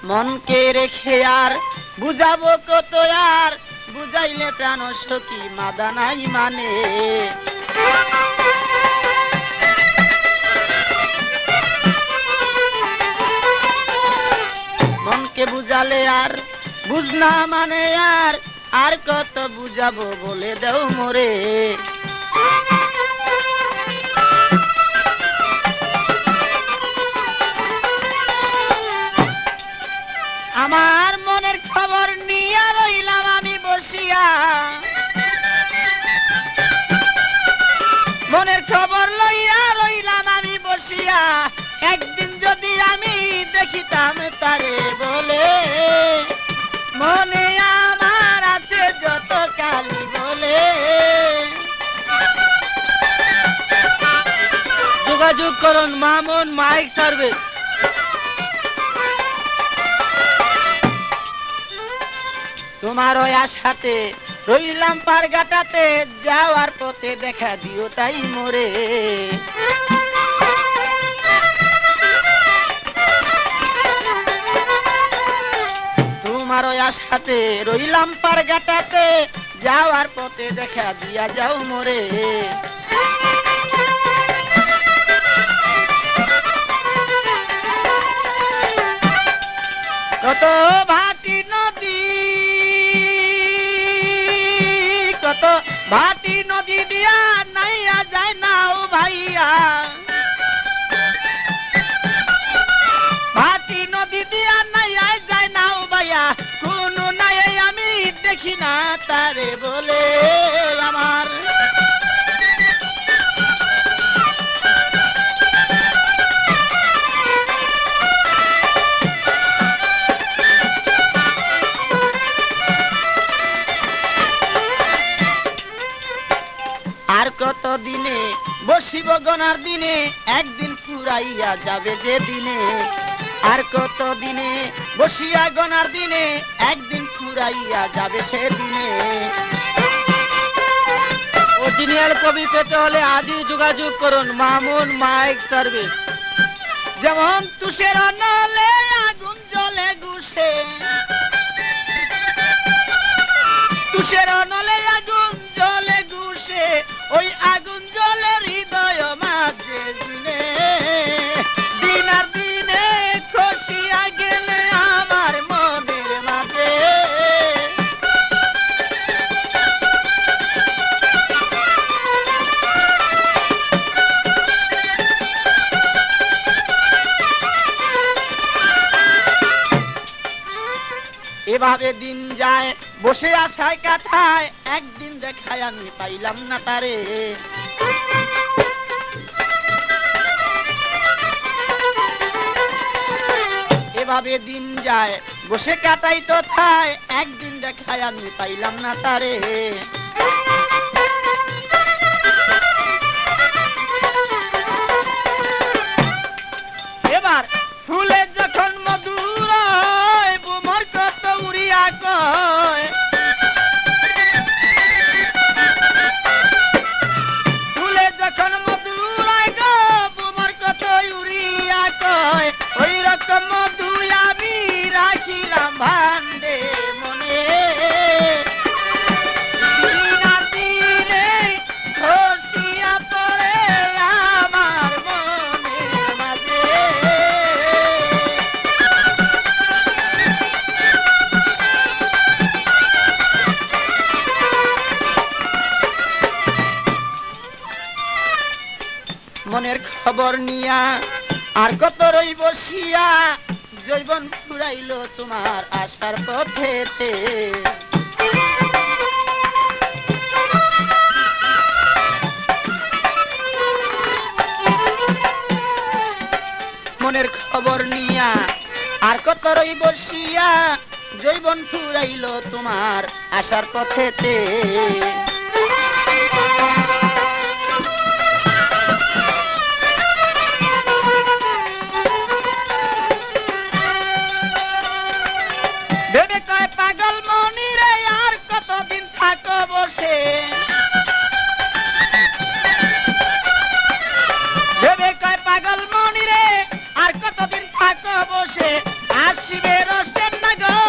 মনকে রেখে আর বুঝাবো কত আর বুঝাইলে প্রাণ সখী মাদা নাই মানে মনকে বুঝালে আর বুঝনা মানে আর কত বুঝাবো বলে দাও মোরে আমার মনের খবর নিয়ে রইলাম আমি বসিয়া মনের খবর লইয়া রইলাম আমি বসিয়া একদিন যদি আমি দেখিতাম তারে বলে মনে আমার আছে যত কালি বলে যোগাযোগ করুন মামুন মাইক সার্ভিস। তোমার ওই আশাতে রইলাম পারঘাটাতে যাওয়ার পথে দেখা দিও তাই মোরে তোমার ওই আশাতে রইলাম পারঘাটাতে যাওয়ার পথে দেখা দিয়া যাও মোরে কত ভাটি নদী কত ভাটি নদী দিয়া নাইয়া যায় নাও ভাইয়া ভাটি নদী দিয়া নাইয়া যায় নাও ভাইয়া কোন নাই আমি দেখি না তারে বলে আমার আর কত দিনে বসিব গনার দিনে একদিন ফুরাইয়া যাবে যে দিনে আর কত দিনে বসিয়া গনার দিনে একদিন ফুরাইয়া যাবে সে দিনে অরিজিনাল কপি পেতে হলে আজই যোগাযোগ করুন মামুন মাইক সার্ভিস। যেমন তুষের নলে আগুন জ্বলে গুছে তুষের নলে আগুন জ্বলে গুছে ওই আগুন জ্বলে হৃদয় মাঝে দিনে দিন আর দিনে খসিয়া গেলে আমার মনের মাঝে এভাবে দিন যায় বসে আশায় কাটায় একদিন দেখায় আমি পাইলাম না তারে এভাবে দিন যায় বসে কাটাই তো থায় একদিন দেখায় আমি পাইলাম না তারে এবার ফুলে যখন মধুর বুমর কত উড়িয়া কয় ফুলে যখন মধুর গো বুমর কত উড়িয়া কয় ওই রকম মধু আমি রাখিলাম ভান্ডে মনে দিন আর দিনে খসিয়া পড়ে আমার মনের মাঝে মনের খবর নিয়া আর কত রই বসিয়া জৈবন ফুরাইল তোমার আশার পথেতে মনের খবর নিয়া আর কত রই বসিয়া জৈবন ফুরাইল তোমার আশার পথেতে পাগল মনি রে আর কতদিন থাকো বসে ভেবে কয় পাগল মনি রে আর কতদিন থাকো বসে আজ আসিবে রসের নাগর